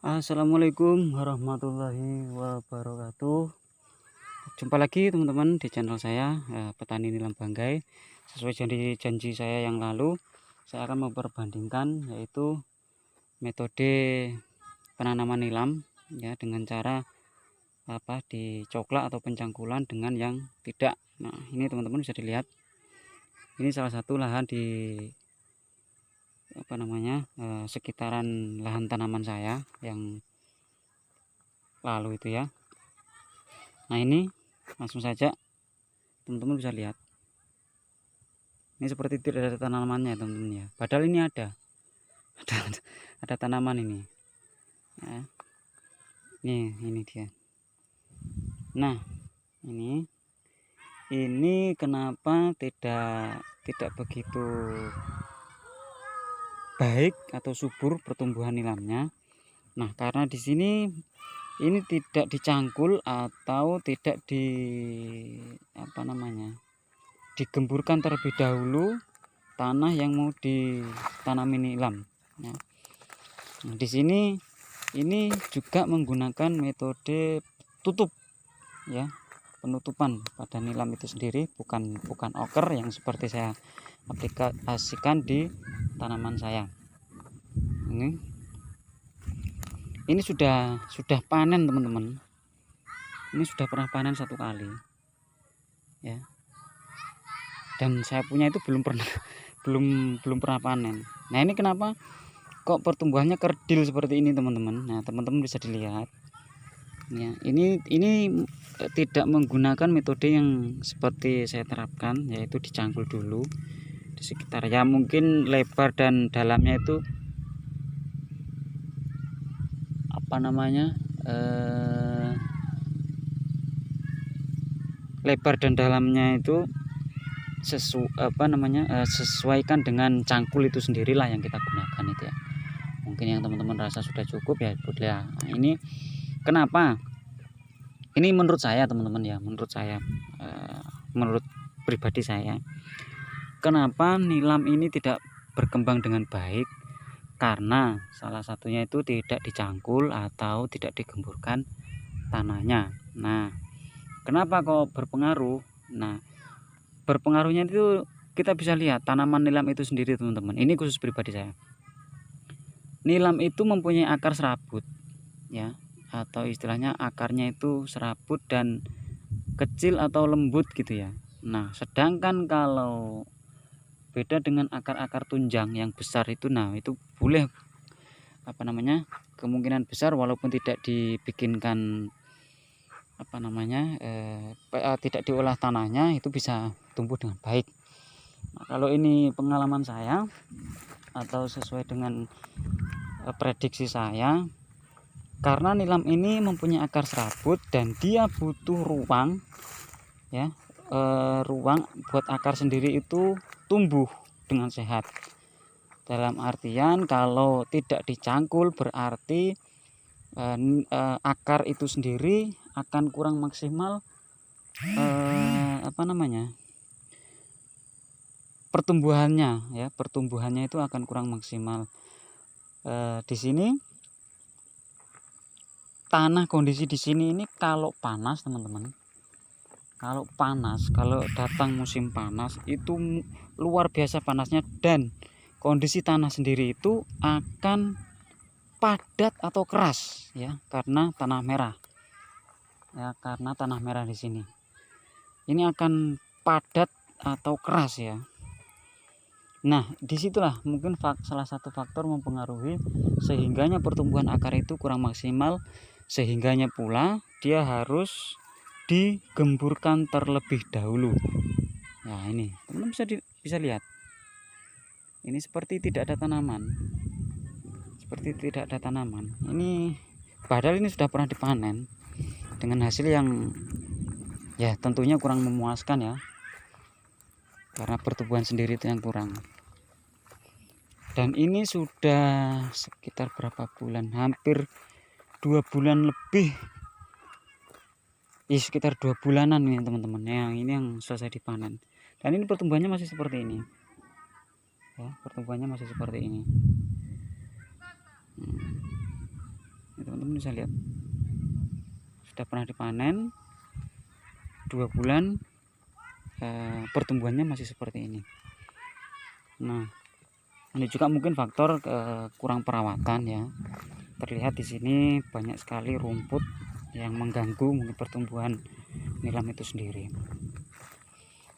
Assalamualaikum warahmatullahi wabarakatuh. Jumpa lagi teman-teman di channel saya, Petani Nilam Banggai. Sesuai janji saya yang lalu, saya akan memperbandingkan yaitu metode penanaman nilam ya dengan cara dicoklak atau pencangkulan dengan yang tidak. Nah, ini teman-teman bisa dilihat. Ini salah satu lahan di sekitaran lahan tanaman saya yang lalu itu ya. Nah, ini langsung saja teman-teman bisa lihat. Ini seperti tidak ada tanamannya teman-teman ya. Padahal ini ada ada tanaman ini. Ya. Ini dia. Nah, ini kenapa tidak begitu baik atau subur pertumbuhan nilamnya? Nah, karena di sini ini tidak dicangkul atau tidak digemburkan terlebih dahulu tanah yang mau ditanami nilam. Nah, di sini ini juga menggunakan metode tutup ya, penutupan pada nilam itu sendiri, bukan oker yang seperti saya aplikasikan di tanaman saya. Ini sudah panen teman-teman. Ini sudah pernah panen satu kali ya, dan saya punya itu belum pernah panen. Nah, ini kenapa kok pertumbuhannya kerdil seperti ini teman-teman? Nah, teman-teman bisa dilihat ya, ini tidak menggunakan metode yang seperti saya terapkan, yaitu dicangkul dulu di sekitar ya, mungkin lebar dan dalamnya itu lebar dan dalamnya itu sesuaikan dengan cangkul itu sendirilah yang kita gunakan itu ya. Mungkin yang teman-teman rasa sudah cukup ya. Nah, ini kenapa? Ini menurut saya teman-teman ya, menurut pribadi saya, kenapa nilam ini tidak berkembang dengan baik? Karena salah satunya itu tidak dicangkul atau tidak digemburkan tanahnya. Nah, kenapa kok berpengaruh? Nah, berpengaruhnya itu kita bisa lihat tanaman nilam itu sendiri teman-teman. Ini khusus pribadi saya. Nilam itu mempunyai akar serabut ya, atau istilahnya akarnya itu serabut dan kecil atau lembut gitu ya. Nah, sedangkan kalau beda dengan akar-akar tunjang yang besar itu, nah itu boleh kemungkinan besar walaupun tidak dibikinkan tidak diolah tanahnya, itu bisa tumbuh dengan baik. Nah, kalau ini pengalaman saya atau sesuai dengan prediksi saya, karena nilam ini mempunyai akar serabut dan dia butuh ruang ya, ruang buat akar sendiri itu tumbuh dengan sehat. Dalam artian kalau tidak dicangkul berarti akar itu sendiri akan kurang maksimal pertumbuhannya itu akan kurang maksimal. Di sini tanah kondisi di sini ini kalau panas teman-teman, kalau datang musim panas itu luar biasa panasnya, dan kondisi tanah sendiri itu akan padat atau keras ya, karena tanah merah ya, di sini ini akan padat atau keras ya. Nah, disitulah mungkin salah satu faktor mempengaruhi sehingganya pertumbuhan akar itu kurang maksimal, sehingganya pula dia harus digemburkan terlebih dahulu. Nah, ini teman-teman bisa lihat, ini seperti tidak ada tanaman, ini padahal ini sudah pernah dipanen dengan hasil yang ya tentunya kurang memuaskan ya, karena pertumbuhan sendiri itu yang kurang. Dan ini sudah sekitar berapa bulan, hampir 2 bulan lebih ya, sekitar 2 bulanan ini teman-teman ya, ini yang selesai dipanen. Dan ini pertumbuhannya masih seperti ini ya, teman-teman bisa lihat sudah pernah dipanen 2 bulan, pertumbuhannya masih seperti ini. Nah, ini juga mungkin faktor kurang perawatan ya. Terlihat di sini banyak sekali rumput yang mengganggu mungkin pertumbuhan nilam itu sendiri.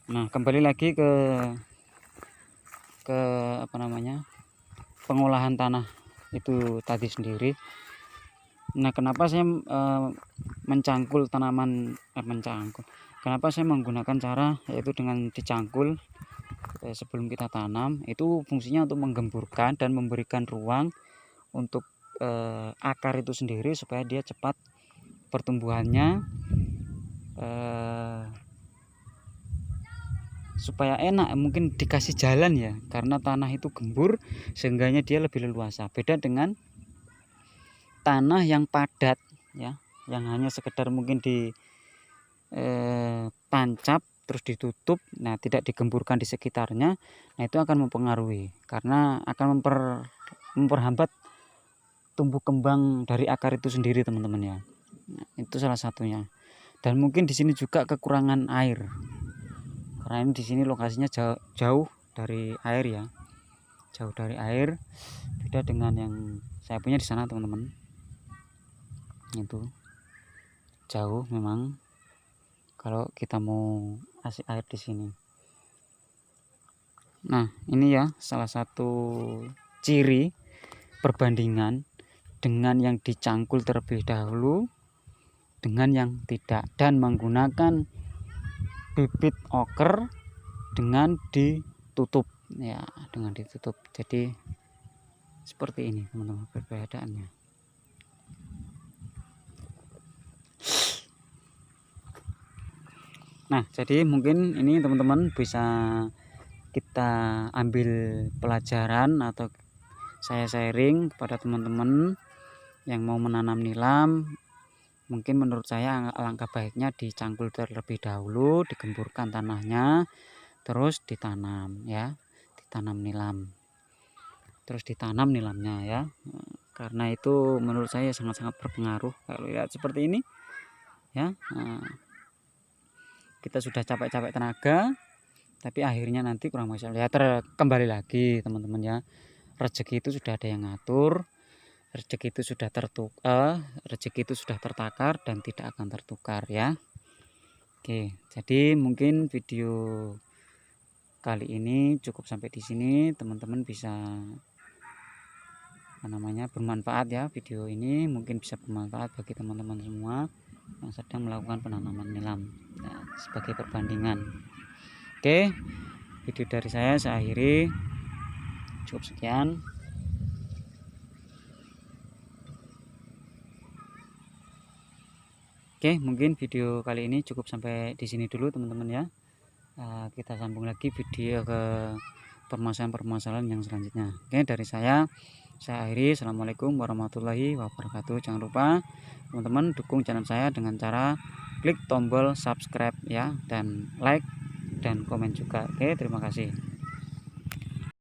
Nah, kembali lagi ke pengolahan tanah itu tadi sendiri. Nah, kenapa saya mencangkul tanaman, kenapa saya menggunakan cara yaitu dengan dicangkul sebelum kita tanam? Itu fungsinya untuk menggemburkan dan memberikan ruang untuk akar itu sendiri supaya dia cepat pertumbuhannya, supaya enak, mungkin dikasih jalan ya, karena tanah itu gembur sehingga dia lebih leluasa. Beda dengan tanah yang padat ya, yang hanya sekedar mungkin tancap terus ditutup, nah tidak digemburkan di sekitarnya. Nah, itu akan mempengaruhi karena akan memperhambat tumbuh kembang dari akar itu sendiri, teman-teman ya. Nah, itu salah satunya. Dan mungkin di sini juga kekurangan air, karena ini di sini lokasinya jauh dari air ya, jauh dari air. Beda dengan yang saya punya di sana, teman-teman. Itu jauh memang kalau kita mau kasih air di sini. Nah, ini ya salah satu ciri perbandingan dengan yang dicangkul terlebih dahulu dengan yang tidak, dan menggunakan bibit oker dengan ditutup ya, dengan ditutup. Jadi seperti ini, teman-teman, perbedaannya. Nah, jadi mungkin ini teman-teman bisa kita ambil pelajaran atau saya sharing kepada teman-teman yang mau menanam nilam. Mungkin menurut saya alangkah baiknya dicangkul terlebih dahulu, digemburkan tanahnya, terus ditanam ya, ditanam nilam, terus ditanam nilamnya ya. Karena itu menurut saya sangat-sangat berpengaruh. Kalau lihat seperti ini ya, kita sudah capek-capek tenaga, tapi akhirnya nanti kurang maksimal ya. Kembali lagi teman-teman ya, rezeki itu sudah ada yang ngatur, rezeki itu sudah rezeki itu sudah tertakar dan tidak akan tertukar ya. Oke, jadi mungkin video kali ini cukup sampai di sini. Teman-teman bisa bermanfaat ya, video ini mungkin bisa bermanfaat bagi teman-teman semua yang sedang melakukan penanaman nilam ya, sebagai perbandingan. Oke, video dari saya akhiri, cukup sekian. Oke, mungkin video kali ini cukup sampai di sini dulu, teman-teman ya. Kita sambung lagi video ke permasalahan-permasalahan yang selanjutnya. Oke, dari saya akhiri. Assalamualaikum warahmatullahi wabarakatuh. Jangan lupa teman-teman dukung channel saya dengan cara klik tombol subscribe ya, dan like dan komen juga. Oke, terima kasih.